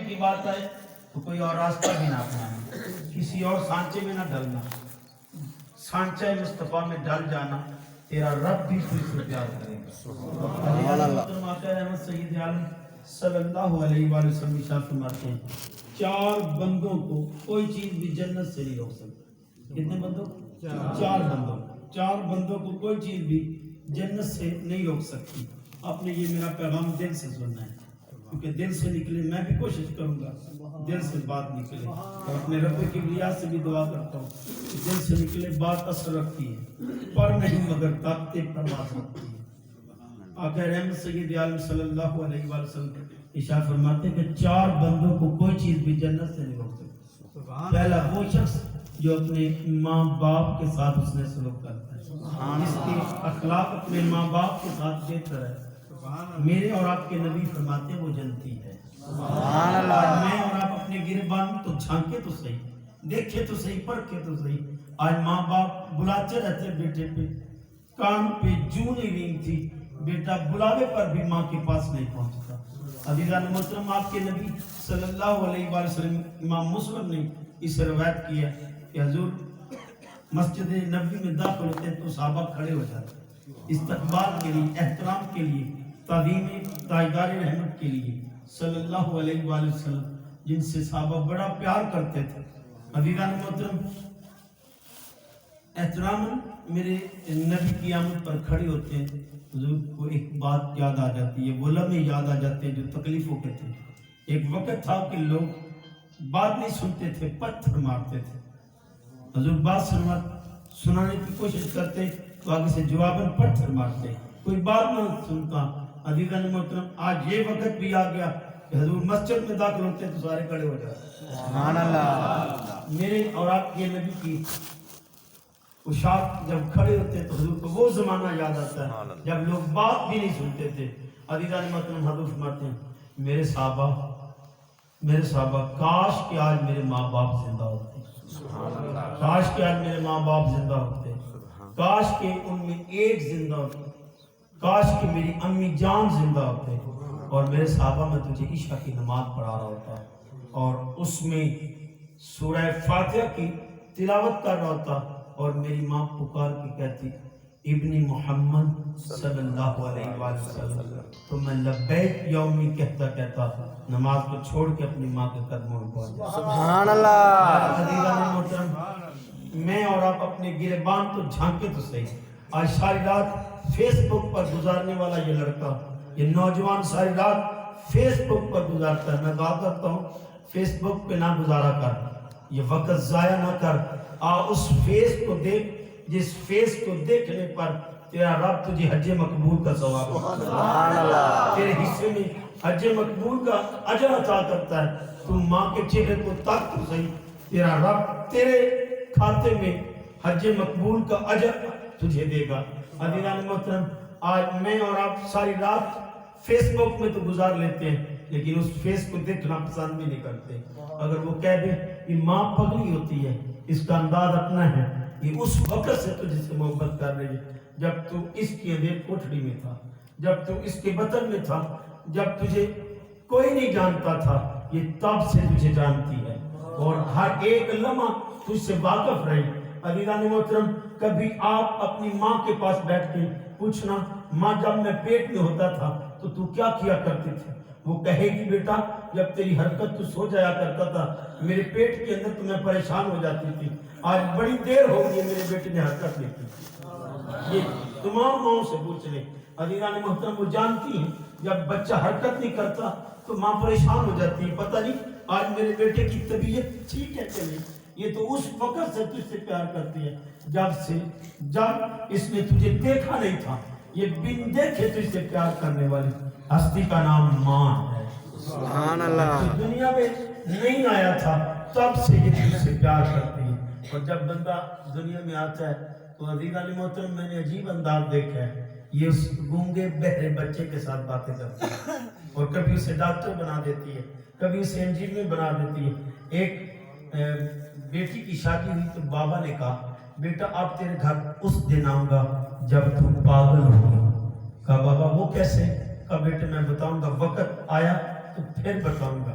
کی بات آئے تو کوئی اور راستہ بھی نہ اپنانا، کسی اور سانچے میں نہ ڈلنا، سانچہ مصطفیٰ میں ڈل جانا، تیرا رب بھی تجھ سے پیار کرے گا۔ محترم آقا رحمت سید عالم صلی اللہ علیہ وآلہ وسلم ارشاد فرماتے ہیں 4 بندوں کو کوئی چیز بھی جنت سے نہیں روک سکتی۔ کتنے بندوں؟ 4 بندوں۔ 4 بندوں کو کوئی چیز بھی جنت سے نہیں روک سکتی۔ آپ نے یہ میرا پیغام دل سے سننا ہے، کیونکہ دل سے نکلے، میں بھی کوشش کروں گا دل سے بات نکلے، اور اپنے رب کی بلیا سے بھی دعا کرتا ہوں کہ دل سے نکلے بات اثر رکھتی ہے، پر نہیں مگر طاقت پرواز رکھتی ہے۔ آقا رحمت سید عالم صلی اللہ علیہ وآلہ وسلم ارشاد فرماتے ہیں کہ 4 بندوں کو کوئی چیز بھی جنت سے نہیں روک سکتی۔ پہلا وہ شخص جو اپنے ماں باپ کے ساتھ اس نے سلوک کرتا ہے، جس کے اخلاق اپنے ماں باپ کے ساتھ بہتر ہے، میرے اور آپ کے نبی فرماتے ہیں وہ جنتی ہے۔ میں اور آپ اپنے گریبان تو جھانکے تو صحیح، دیکھے تو صحیح، پرکھے تو صحیح، آج ماں باپ بلاتے رہتے بیٹے پہ، کان پہ جو نہیں رینگتی، بیٹا بلاوے پر بھی ماں کے پاس نہیں پہنچتا۔ عزیزان محترم، آپ کے نبی صلی اللہ علیہ وآلہ وسلم، امام مسلم نے اس روایت کیا کہ حضور مسجد نبوی میں داخل ہوتے ہیں تو صحابہ کھڑے ہو جاتے، استقبال کے لیے، احترام کے لیے، تعظیم تاجدار رحمت کے لیے صلی اللہ علیہ وآلہ وسلم، جن سے صحابہ بڑا پیار کرتے تھے۔ عزیزان محترم، احترام میرے نبی کی آمد پر کھڑے ہوتے ہیں، حضور کو ایک بات یاد آ جاتی ہے، وہ لمحے یاد آ جاتے ہیں جو تکلیفوں کے تھے۔ ایک وقت تھا کہ لوگ بات نہیں سنتے تھے، پتھر مارتے تھے، حضور بات سنانے کی کوشش کرتے تو آگے سے جواباً پتھر مارتے، کوئی بات نہ سنتا۔ عزیزان محترم، آج یہ وقت بھی آ گیا کہ حضور مسجد میں داخل ہوتے تو سارے کھڑے ہو جاتے۔ سبحان اللہ۔ میرے اور آپ کے نبی کی اشاعت جب کھڑے ہوتے تو حضور کو وہ زمانہ یاد آتا ہے جب لوگ بات بھی نہیں سنتے تھے۔ عزیزان محترم، حضور فرماتے ہیں میرے صحابہ کاش کہ آج میرے ماں باپ زندہ ہوتے، کاش کہ آج میرے ماں باپ زندہ ہوتے، کاش کہ ان میں ایک زندہ ہوتے، کاش کہ میری امی جان زندہ ہوتے، اور میرے صحابہ میں تجھے عشاء کی نماز پڑھا رہا ہوتا اور اس میں سورہ فاتحہ کی تلاوت کر رہا ہوتا، اور میری ماں پکار کے کہتی ابن محمد صلی اللہ علیہ وآلہ وسلم، تو میں لبیک یا امی کہتا نماز کو چھوڑ کے اپنی ماں کے قدموں میں پہنچ گیا۔ سبحان اللہ۔ عزیزان محترم، میں اور آپ اپنے گریبان تو جھانکے تو صحیح، آج ساری رات فیس بک پر گزارنے والا یہ لڑکا، یہ نوجوان ساری رات فیس بک پر گزارتا ہے، میں دعا کرتا ہوں فیس بک پہ نہ گزارا کر، یہ وقت ضائع نہ کر، اس فیس کو دیکھ جس فیس کو دیکھنے پر تیرا رب تجھے حج مقبول کا ثواب، سبحان اللہ، تیرے حصے میں حج مقبول کا اجر عطا کرتا ہے۔ تو ماں کے چہرے کو تاک تو صحیح، تیرا رب تیرے کھاتے میں حج مقبول کا اجر تجھے دے گا۔ عزیزان محترم، آج میں اور آپ ساری رات فیس بک میں تو گزار لیتے ہیں، لیکن اس فیس کو دیکھنا پسند بھی نہیں کرتے۔ اگر وہ کہہ دے یہ ماں پگلی ہوتی ہے، اس کا انداز اپنا ہے، یہ اس وقت سے تجھے سے محبت کر رہی ہے جب تو اس کی اندھیر کوٹھڑی میں تھا، جب تو اس کے بطن میں تھا، جب تجھے کوئی نہیں جانتا تھا، یہ تب سے تجھے جانتی ہے اور ہر ایک لمحہ تجھ سے واقف رہی۔ عزیزان محترم، کبھی آپ اپنی ماں کے پاس بیٹھ کے پوچھنا ماں جب میں پیٹ میں ہوتا تھا تو کیا کیا کرتی تھی؟ وہ کہے گی بیٹا جب تیری حرکت تو سو جایا کرتا تھا، میرے پیٹ کے اندر تو میں پریشان ہو جاتی تھی، آج بڑی دیر ہو گئی میرے بیٹے نے حرکت نہیں کی۔ یہ تمام ماؤں سے پوچھ لیں۔ عزیزان محترم، وہ جانتی ہیں جب بچہ حرکت نہیں کرتا تو ماں پریشان ہو جاتی ہے، پتہ نہیں آج میرے بیٹے کی طبیعت ٹھیک ہے کہ نہیں۔ یہ تو اس وقت سے تجھ سے پیار کرتی ہے جب اس نے تجھے دیکھا نہیں تھا۔ یہ بن دیکھے تجھ سے پیار کرنے والی ہستی کا نام ماں ہے۔ سبحان اللہ۔ دنیا میں نہیں آیا تھا تب سے یہ تجھ سے پیار کرتی ہے، اور جب بندہ دنیا میں آتا ہے تو عزیزان محترم میں نے عجیب انداز دیکھا ہے، یہ اس گونگے بہرے بچے کے ساتھ باتیں کرتی ہے، اور کبھی اسے ڈاکٹر بنا دیتی ہے، کبھی اسے انجینئر بنا دیتی ہے۔ ایک بیٹی کی شادی ہوئی تو بابا نے کہا بیٹا اب تیرے گھر اس دن آؤں گا جب تو پاگل ہوگی۔ کہا بابا وہ کیسے؟ کہا بیٹے میں بتاؤں گا، وقت آیا تو پھر بتاؤں گا۔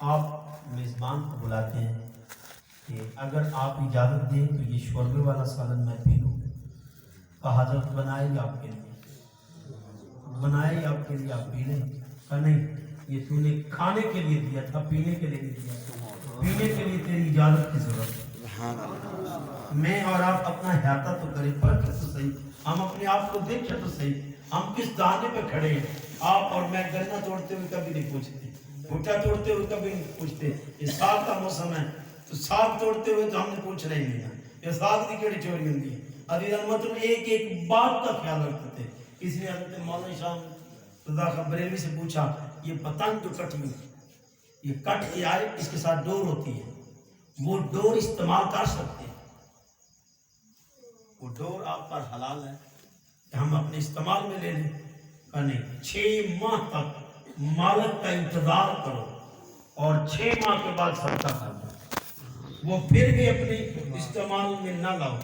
آپ میزبان کو بلاتے ہیں کہ اگر آپ اجازت دیں تو یہ شوربے والا سالن میں پی لوں. کہا حضرت بنائے گی آپ کے لیے، بنائے گی آپ کے لیے، آپ پی لیں. کہا نہیں، یہ تو نے کھانے کے لیے دیا تھا، پینے کے لیے نہیں دیا. پینے کے لیے تیری اجازت کی ضرورت ہے. میں اور آپ اپنا احاطہ تو کریں، پرکھ تو صحیح، ہم اپنے آپ کو دیکھیں تو صحیح، ہم کس دانے پہ کھڑے ہیں. آپ اور میں گنا توڑتے ہوئے کبھی نہیں پوچھتے، بھٹا توڑتے ہوئے کبھی نہیں پوچھتے. یہ ساگ کا موسم ہے تو ساگ توڑتے ہوئے تو ہم نے پوچھنا ہی نہیں ہے. یہ ساگ کی کیڑی چوری ہوتی ہے. عزیزان مطلب ایک ایک بات کا خیال رکھتے تھے. کسی نے حضرت مولانا شاہ رضا خان بریلوی سے پوچھا، یہ پتنگ جو کٹ ہوئی، یہ کٹ کے آئے، اس کے ساتھ ڈور ہوتی ہے، وہ ڈور استعمال کر سکتے ہیں؟ وہ ڈور آپ پر حلال ہے کہ ہم اپنے استعمال میں لے لیں؟ کہ نہیں، 6 ماہ تک مالک کا انتظار کرو اور 6 ماہ کے بعد صدقہ کر دو. وہ پھر بھی اپنے استعمال میں نہ لاؤ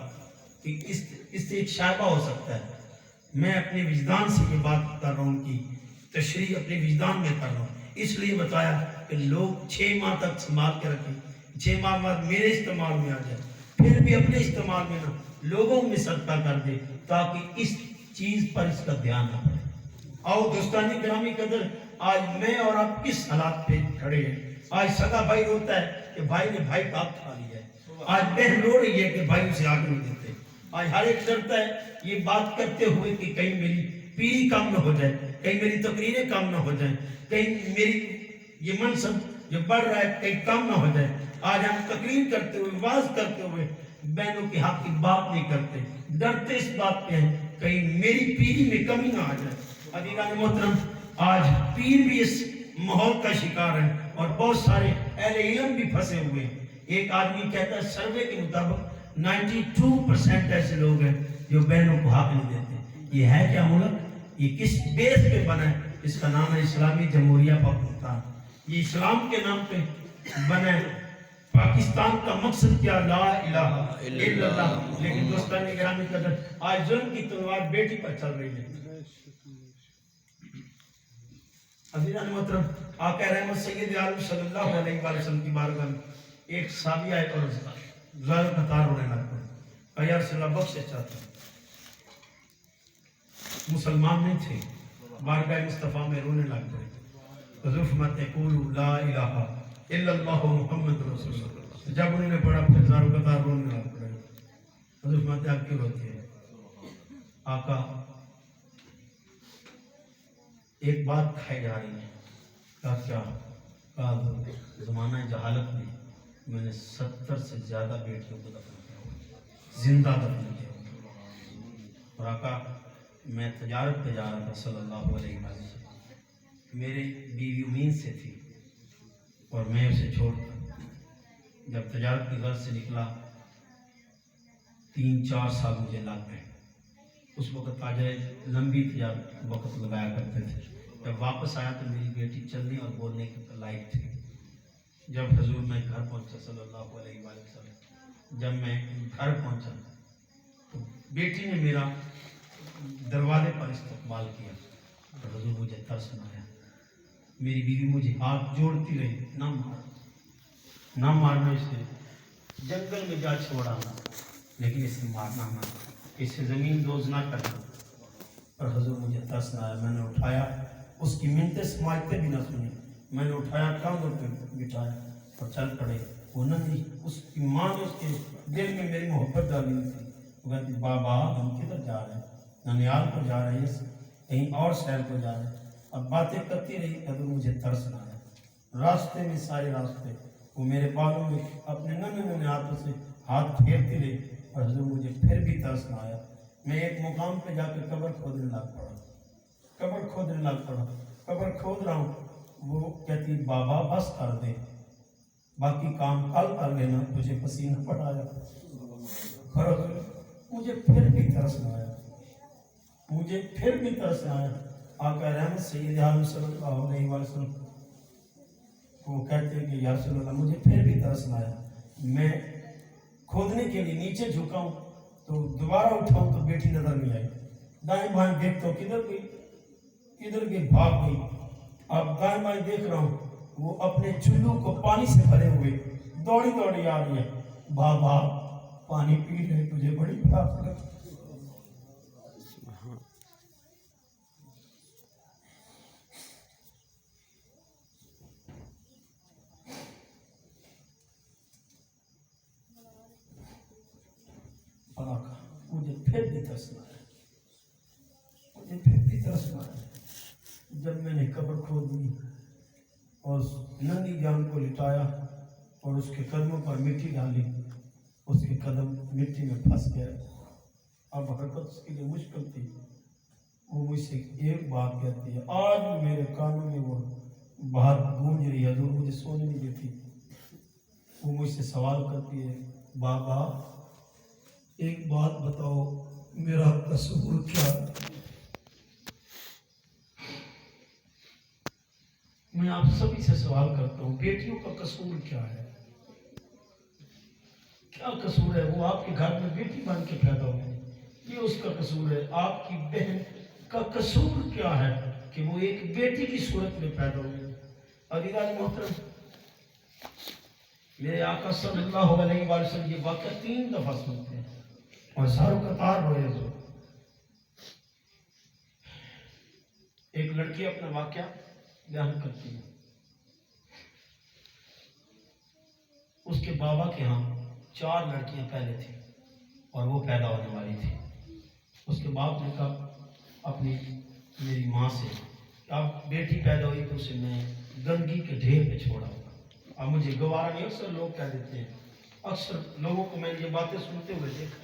کہ اس سے ایک شائبہ ہو سکتا ہے. میں اپنے وجدان سے یہ بات کر رہا ہوں کہ تشریح اپنے وجدان میں کر رہا ہوں. اس لیے بتایا کہ لوگ 6 ماہ تک سنبھال کے رکھیں، 6 ماہ بعد میرے استعمال میں آ جائے، پھر بھی اپنے استعمال میں نہ، لوگوں میں صدقہ کر دے تاکہ اس چیز پر اس کا دھیان نہ پڑے. آؤ دوستانی گرامی قدر، آج میں اور آپ کس حالات پہ کھڑے ہیں. آج سگا بھائی روتا ہے کہ بھائی نے بھائی کا آگ کھا لیا ہے. آج بہن رو رہی ہے کہ بھائی اسے آگ نہیں دیتے. آج ہر ایک ڈرتا ہے یہ بات کرتے ہوئے کہ کہیں میری پیری کام نہ ہو جائے، کہیں میری تقریریں کام نہ ہو جائیں، کہیں میری یہ منصب جو بڑھ رہا ہے کہیں کام نہ ہو جائے. آج ہم تقریر کرتے ہوئے، واز کرتے ہوئے بہنوں کے حق کی بات نہیں کرتے، ڈرتے اس بات پہ ہیں کہیں میری پیری میں کمی نہ آ جائے. عزیزان محترم، آج پیر بھی اس ماحول کا شکار ہے اور بہت سارے اہل علم بھی پھنسے ہوئے ہیں. ایک آدمی کہتا ہے سروے کے مطابق 92% ایسے لوگ ہیں جو بہنوں کو حق نہیں دیتے. یہ ہے کیا ملک؟ یہ کس بیس پہ بنا ہے؟ اس کا نام ہے اسلامی جمہوریہ پاکستان. یہ اسلام کے نام پہ بنا ہے. پاکستان کا مقصد کیا؟ لا الہ الا اللہ. لیکن دوستان گرامی قدر، آج ظلم کی تلوار بیٹی پر چل رہی ہے. عزیزان محترم، آقا رحمت سید عالم صلی اللہ علیہ وآلہ وسلم کی بارگاہ میں ایک صحابی آئے اور ظاہر قطار رونے لگ پڑے. کہا یا رسول اللہ بخشش چاہتا ہوں. مسلمان نہیں تھے، بارگاہ مصطفیٰ میں رونے لگ پڑے. حضور فرماتے ہیں قولوا لا الہ الا اللہ محمد رسول اللہ. جب انہوں نے پڑھا پھر ظاہر قطار رونے لگ پڑے. حضور فرماتے ہیں آپ کیوں روتے ہیں؟ آقا ایک بات کھائی جا رہی ہے. کہا کیا؟ کہا زمانہ جہالت میں نے 70 سے زیادہ بیٹیوں کو دفن کیا ہوا، زندہ دفن کیا ہوا. اور آقا میں تجارت پہ جا رہا تھا صلی اللہ علیہ وسلم، میری بیوی امین سے تھی اور میں اسے چھوڑ کر جب تجارت کی غرض سے نکلا 3-4 سال مجھے لگ گئے. اس وقت تاجر لمبی تجارت وقت لگایا کرتے تھے. جب واپس آیا تو میری بیٹی چلنے اور بولنے کے لائق تھی. جب حضور میں گھر پہنچا صلی اللہ علیہ وآلہ وسلم، جب میں گھر پہنچا تو بیٹی نے میرا دروازے پر استقبال کیا. تو حضور مجھے ترس آیا. میری بیوی مجھے ہاتھ جوڑتی رہی، نہ مارنا، اسے جنگل میں جا چھوڑا لیکن اسے مارنا نہ، اسے زمین دوز نہ کرنا. اور حضور مجھے ترس آیا. میں نے اٹھایا، اس کی منتیں سماجتیں بھی نہ سنی. میں نے اٹھایا، کاندھوں پہ بٹھایا اور چل پڑے. وہ نہ اس کی ماں نے اس کے دل میں میری محبت ڈالی تھی. وہ کہتی بابا ہم کدھر جا رہے ہیں؟ ننیال کو جا رہے ہیں، کہیں اور شہر کو جا رہے ہیں. اب باتیں کرتی رہی. حضور مجھے ترس آیا. راستے میں سارے راستے وہ میرے بالوں میں اپنے ننھے ہاتھوں سے ہاتھ پھیرتی رہی. اور حضور مجھے پھر بھی ترس نہ آیا. میں ایک مقام پہ جا کے قبر کھودنے لگ پڑا. قبر کھود رہا ہوں. وہ کہتی بابا بس کر دے، باقی کام کل کر لینا، تجھے پسینہ پڑایا. اور مجھے پھر بھی ترس نہ آیا. آقا رحمت سید عالم صلی اللہ علیہ وسلم وہ کہتے ہیں کہ یا رسول اللہ مجھے پھر بھی ترس نہ آیا. میں کھودنے کے لیے نیچے جھکا ہوں تو دوبارہ اٹھاؤں تو بیٹی نظر نہیں آئی. دائیں بائیں دیکھتا ہوں کدھر گئی، بھاگ گئی. اب دائیں بائیں دیکھ رہا ہوں وہ اپنے چلو کو پانی سے بھرے ہوئے دوڑی دوڑی آ رہی ہے، بابا پانی پی لے، تجھے بڑی پیاس لگی۔ مجھے پھر بھی ترسنا ہے، مجھے پھر بھی ترسنا ہے۔ جب میں نے قبر کھود دی اور اس ننگی جان کو لٹایا اور اس کے قدموں پر مٹی ڈالی، اس کے قدم مٹی میں پھنس گئے۔ اب حرکت اس کے لیے مشکل تھی۔ وہ مجھ سے ایک بات کہتی ہے، آج بھی میرے کانوں میں وہ بات گونج رہی ہے، حضور مجھے سونے نہیں دیتی۔ وہ مجھ سے سوال کرتی ہے، بابا ایک بات بتاؤ، میرا قصور کیا ہے؟ میں آپ سبھی سے سوال کرتا ہوں، بیٹیوں کا قصور کیا ہے؟ کیا قصور ہے؟ وہ آپ کے گھر میں بیٹی بن کے پیدا ہوئی، یہ اس کا قصور ہے۔ آپ کی بہن کا قصور کیا ہے کہ وہ ایک بیٹی کی صورت میں پیدا ہوئی؟ عزیزان محترم، میرے آقا صلی اللہ علیہ وآلہ وسلم یہ واقعہ 3 دفعہ سنتے ہیں اور ساروں قطار روئے ہوئے۔ ایک لڑکی اپنا واقعہ بیان کرتی ہے، اس کے بابا کے ہاں 4 لڑکیاں پہلے تھیں اور وہ پیدا ہونے والی تھی۔ اس کے باپ نے کہا اپنی میری ماں سے، اب بیٹی پیدا ہوئی تو اسے میں گندگی کے ڈھیر پہ چھوڑا ہوگا۔ اب مجھے گوارا نہیں، اکثر لوگ کہہ دیتے ہیں، اکثر لوگوں کو میں یہ باتیں سنتے ہوئے دیکھا۔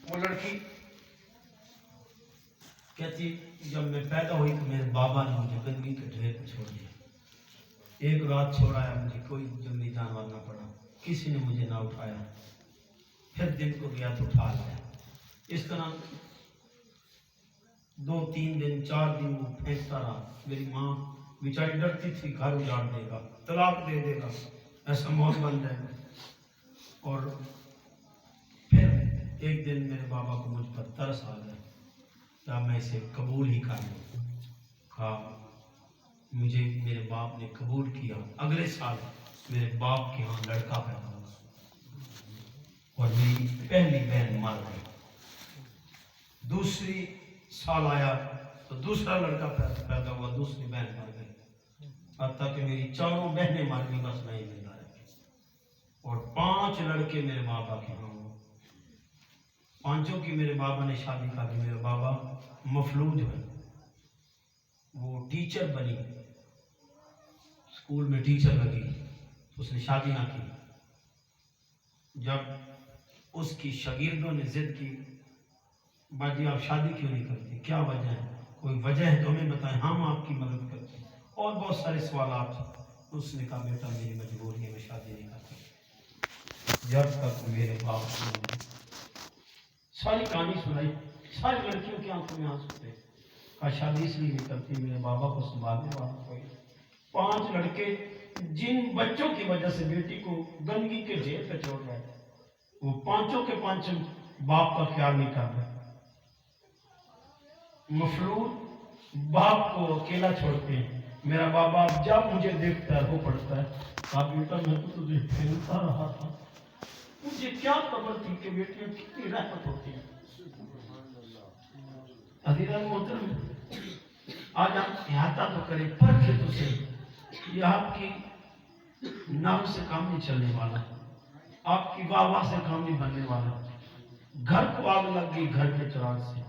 وہ لڑکی کہتی جب میں پیدا ہوئی تو میرے بابا نے مجھے گندگی کے ڈھیر پہ چھوڑ دیا۔ ایک رات چھوڑایا، مجھے کوئی جنگلی جانور نہ پڑا، کسی نے مجھے نہ اٹھایا، پھر دن کو گیا تو اٹھا لایا۔ اس طرح 2 3 دن 4 دن وہ پھینکتا رہا۔ میری ماں بیچاری ڈرتی تھی گھر اجاڑ دے گا، طلاق دے دے گا، ایسا موت بن جائے گا۔ اور پھر ایک دن میرے بابا کو مجھ پر ترس آ گیا، کیا میں اسے قبول ہی کر لوں؟ کہا مجھے میرے باپ نے قبول کیا۔ اگلے سال میرے باپ کے ہاں لڑکا پیدا ہوا اور میری پہلی بہن مر گئی۔ دوسری سال آیا تو دوسرا لڑکا پیدا ہوا، دوسری بہن مر گئی، حتیٰ کہ میری 4 بہنیں مر گئی، بس میں ہی زندہ رہ گئی۔ اور 5 لڑکے میرے بابا کے ہاں ہوئے، 5 کی میرے بابا نے شادی کر دی۔ میرے بابا مفلوج ہوئے، وہ ٹیچر بنی، اسکول میں ٹیچر لگی، اس نے شادی نہ کی۔ جب اس کی شاگردوں نے ضد کی، باجی آپ شادی کیوں نہیں کرتی، کیا وجہ ہے، کوئی وجہ ہے تو ہمیں بتائیں، ہم آپ کی مدد کرتے ہیں، اور بہت سارے سوالات۔ اس نے کہا بیٹا میری مجبوری ہے، میں شادی نہیں کرتا۔ جب تک میرے باپ نے ساری کہانی سنائی، ساری لڑکیوں کی آنکھوں میں آنسو تھے، کہا شادی اس لیے نہیں کرتی، میرے بابا کو سنبھالنے والا کوئی۔ 5 لڑکے جن بچوں کی وجہ سے بیٹی کو گندگی کے ڈھیر پہ چھوڑ رہے تھے، وہ 5 کے 5 باپ کا خیال نہیں کر رہے۔ مفلوج باپ کو اکیلا چھوڑتے ہیں۔ میرا بابا جب مجھے دیکھتا ہے وہ پڑھتا ہے، کہا بیٹا میں تو تجھے پھیلتا رہا تھا، مجھے کیا خبر تھی کہ بیٹیاں کتنی رحمت ہوتی ہیں۔ عزیزان محترم، آج آپ احاطہ تو کریں، پرکھے تو صحیح، یہ آپ کی نام سے کام نہیں چلنے والا، آپ کی واہ واہ سے کام نہیں بننے والا۔ گھر کو آگ لگ گئی گھر کے چراغ سے۔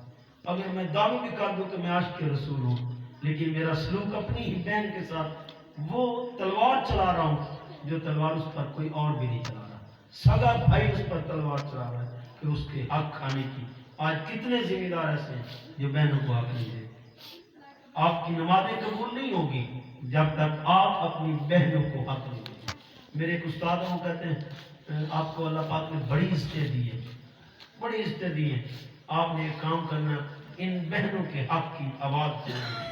اگر میں دعوی بھی کر دوں کہ میں عاشق رسول ہوں، لیکن میرا سلوک اپنی ہی بہن کے ساتھ وہ تلوار چلا رہا ہوں جو تلوار اس پر کوئی اور بھی نہیں چلا رہا۔ سگا بھائی اس پر تلوار چلا رہا ہے کہ اس کے حق کھانے کی۔ آج کتنے ذمہ دار ایسے ہیں جو بہنوں کو حق نہیں دیتے۔ آپ کی نمازیں قبول نہیں ہوگی جب تک آپ اپنی بہنوں کو حق نہیں دیتے۔ میرے ایک استاد وہ کہتے ہیں آپ کو اللہ پاک نے بڑی عزتیں دی ہیں، بڑی عزتیں دی ہیں، آپ نے ایک کام کرنا، ان بہنوں کے حق کی آواز دینی۔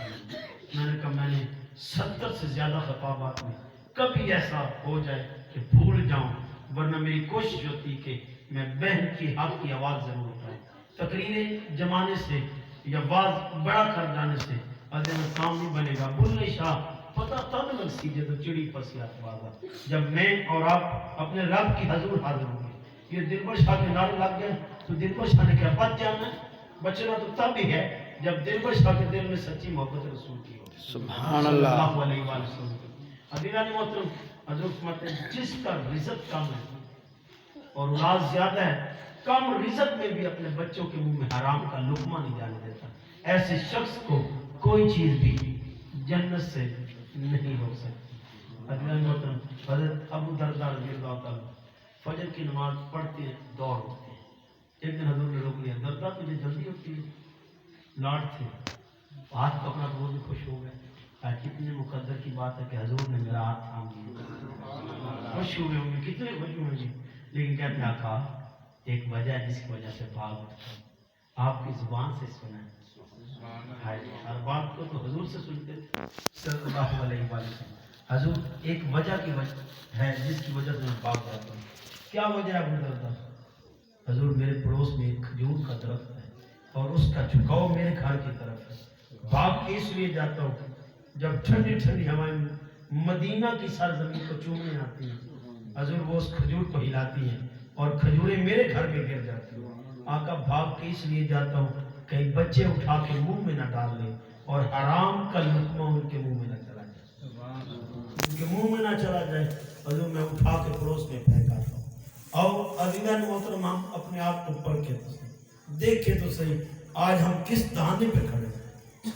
میں نے کہا میں نے 70 سے زیادہ خطابات میں کبھی ایسا ہو جائے کہ بھول جاؤں، ورنہ میری کوشش ہوتی کہ میں بہن کی حق کی آواز ضرور اٹھاؤں۔ تقریریں جمانے سے یا آواز بڑا کر جانے سے کام نہیں بنے گا۔ بلے شاہ پتہ تب لگ سی جب چڑی پسیات بازا جب میں اور آپ اپنے رب کی حضور حاضر ہوں گے. یہ دلبر شاہ کے نعرے لگ گئے تو دلبر شاہ نے کیا بچ جانا ہے؟ بچنا تو تب ہی ہے جب دلبر شاہ کے دل میں سچی محبت رسول کی ہو. سبحان اللہ. صلی اللہ علیہ وآلہ وسلم. عزیزان محترم حضرت فرماتے ہیں جس کا رزق کم ہے اور اولاد زیادہ ہے کم رزق میں بھی اپنے بچوں کے منہ میں حرام کا لقمہ نہیں جانے دیتا. ایسے شخص کو کوئی چیز بھی جنت سے نہیں روک سکتی. عزیزان محترم حضرت ابو درداء رضی اللہ عنہ فجر کی نماز پڑھتے ہیں دوڑ اٹھتے ہیں. ایک دن حضور نے روک لیا. درداء تجھے جلدی ہوتی ہے؟ لاٹ تھے ہاتھ پکڑا تو وہ بھی خوش ہو گئے. کتنے مقدر کی بات ہے کہ حضور نے میرا ہاتھ تھام دیا. خوش ہوئے ہوں گے کتنے خوش ہوئے گے لیکن کہتے ہیں آقا ایک وجہ ہے جس کی وجہ سے بھاگ اٹھتا ہوں. آپ کی زبان سے سنا ہے ہر بات کو تو حضور سے سنتے تھے صلی اللہ علیہ وسلم. حضور ایک وجہ کی وجہ ہے جس کی وجہ سے میں بھاگ جاتا ہوں. کیا وجہ ہے ابو درداء؟ حضور میرے پڑوس میں ایک کھجور کا درخت ہے اور اس کا جھکاؤ میرے گھر کی طرف ہے. بھاگ کے اس لیے جاتا ہوں جب ٹھنڈی ٹھنڈی ہوائیں مدینہ کی سرزمین کو چومنے آتی ہیں حضور وہ اس کھجور کو ہلاتی ہیں اور کھجوریں میرے گھر میں گر جاتی ہیں. آقا بھاگ کے اس لیے جاتا ہوں کہیں بچے اٹھا کے منہ میں نہ ڈال لیں اور حرام کا لقمہ ان کے منہ میں نہ چلا جائے. ان کے منہ میں نہ چلا جائے. حضور میں اٹھا کے پڑوس میں پھینکاتا ہوں. اور عزیزان محترم ہم اپنے آپ کو پڑھ کے تو صحیح دیکھے تو صحیح آج ہم کس دہانے پہ کھڑے ہیں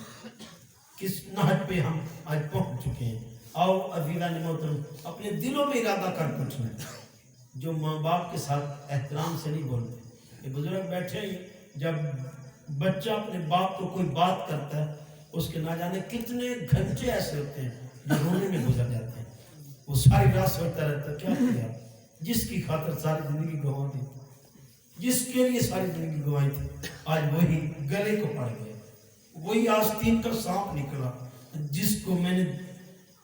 کس نہج پہ ہم آج پہنچ چکے ہیں. آؤ عزیزان محترم اپنے دلوں میں ارادہ کر پوچھنا جو ماں باپ کے ساتھ احترام سے نہیں بولتے. یہ بزرگ بیٹھے ہیں جب بچہ اپنے باپ کو کوئی بات کرتا ہے اس کے نہ جانے کتنے گھنٹے ایسے ہوتے ہیں جو رونے میں گزر جاتے ہیں. وہ ساری رات سوچتا رہتا ہے کیا کیا جس کی خاطر ساری زندگی گوا دی جس کے لیے ساری زندگی گوائی تھی آج وہی گلے کو پڑ گیا. وہی آستین کا سانپ نکلا جس کو میں نے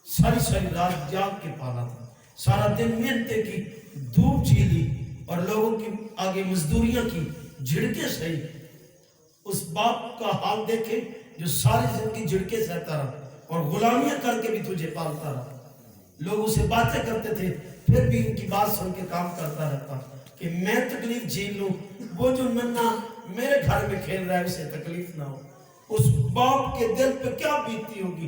ساری رات جاگ کے پالا تھا. سارا دن محنتیں کی دھوپ جھیلی اور لوگوں کی آگے مزدوریاں کی جھڑکے سہی. اس باپ کا حال دیکھے جو ساری زندگی جھڑکے سہتا رہا اور غلامیاں کر کے بھی تجھے پالتا رہا. لوگ اسے باتیں کرتے تھے پھر بھی ان کی بات سن کے کام کرتا رہتا کہ میں تکلیف جھیل لوں وہ جو ننھا میرے گھر میں کھیل رہا ہے اسے تکلیف نہ ہو. اس باپ کے دل پہ کیا بیتتی ہوگی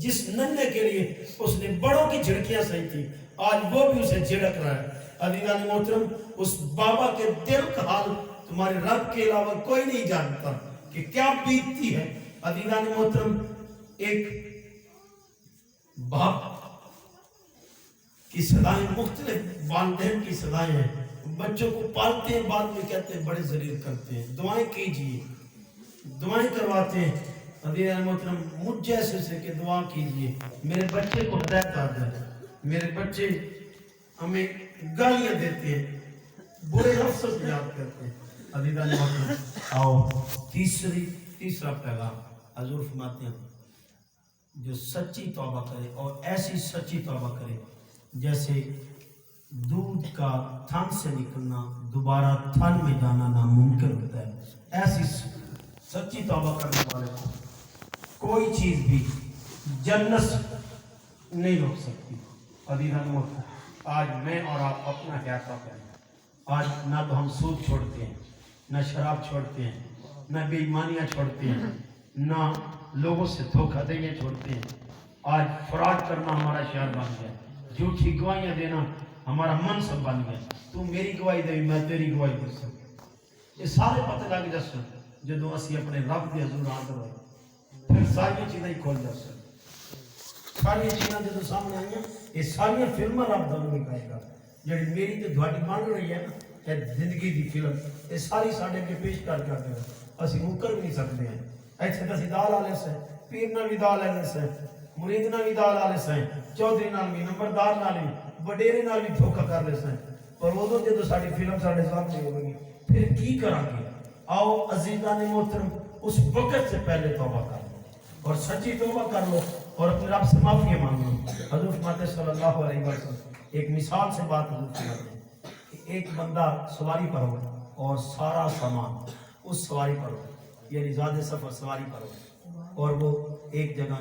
جس ننھے کے لیے اس نے بڑوں کی جھڑکیاں سہی تھی آج وہ بھی اسے جھڑک رہا ہے. عزیزان محترم اس بابا کے دل کا حال تمہارے رب کے علاوہ کوئی نہیں جانتا کہ کیا بیتتی ہے. عزیزان محترم ایک باپ کی صدائیں مختلف والدین کی صدائیں ہیں. بچوں کو پالتے ہیں بعد میں کہتے ہیں بڑے ذلیل کرتے ہیں. دعائیں کیجئے دعائیں کرواتے ہیں. عزیزان محترم مجھ جیسے سے کہ دعا کیجئے میرے بچے کو ہدایت آ جائے. میرے بچے ہمیں گالیاں دیتے ہیں برے لفظ سے یاد کرتے ہیں. عزیزان محترم آؤ تیسرا پیغام حضور فرماتے ہیں جو سچی توبہ کرے اور ایسی سچی توبہ کرے جیسے دودھ کا تھن سے نکلنا دوبارہ تھن میں جانا ناممکن ہوتا ہے. ایسی سچی توبہ کرنے والے کو کوئی چیز بھی جنت نہیں روک سکتی. عزیزان محترم آج میں اور آپ اپنا حیاتہ کریں. آج نہ تو ہم سود چھوڑتے ہیں نہ شراب چھوڑتے ہیں نہ بے ایمانیاں چھوڑتے ہیں نہ لوگوں سے دھوکہ دہیاں چھوڑتے ہیں. آج فراڈ کرنا ہمارا شعار بن گیا. جھوٹی گواہیاں دینا ہمارا منصب بن گیا. تو میری گواہی دے میں تیری گواہی دے سکتا. یہ سارے پتہ لگ جاسن جدوں اسی اپنے رب دے حضور حاضر ہوئے پھر ساری چیزیں کھول جاسن. ساری چیزیں جدوں سامنے آئیں یہ ساری فلمیں رب دا نہیں کہے گا جڑی میری تے تہاڈی بن رہی ہے نا یہ زندگی دی فلم یہ ساری ساڈے کے پیش کر کے اسی مکر بھی نہیں سکتے ہیں. ایتھے تے دال والے سے پیر نال بھی دال والے سے مرید نال بھی دال والے سے چودھری نال بھی نمبردار نال بھی وڈیرے نال بھی دھوکا کر لے سے پر ادو جدو ساری فلم ساڈے سامنے ہوگی پھر کی کریں گے. آؤ عزیزان محترم اس وقت سے پہلے توبہ کر لو اور سچی توبہ کر لو اور اپنے رب سے معافی مانگ لو. حضور فرماتے صلی اللہ علیہ وسلم ایک مثال سے بات حضور فرماتے ہیں کہ ایک بندہ سواری پر ہو اور سارا سامان اس سواری پر ہو یعنی زیادہ سفر سواری پر ہو اور وہ ایک جگہ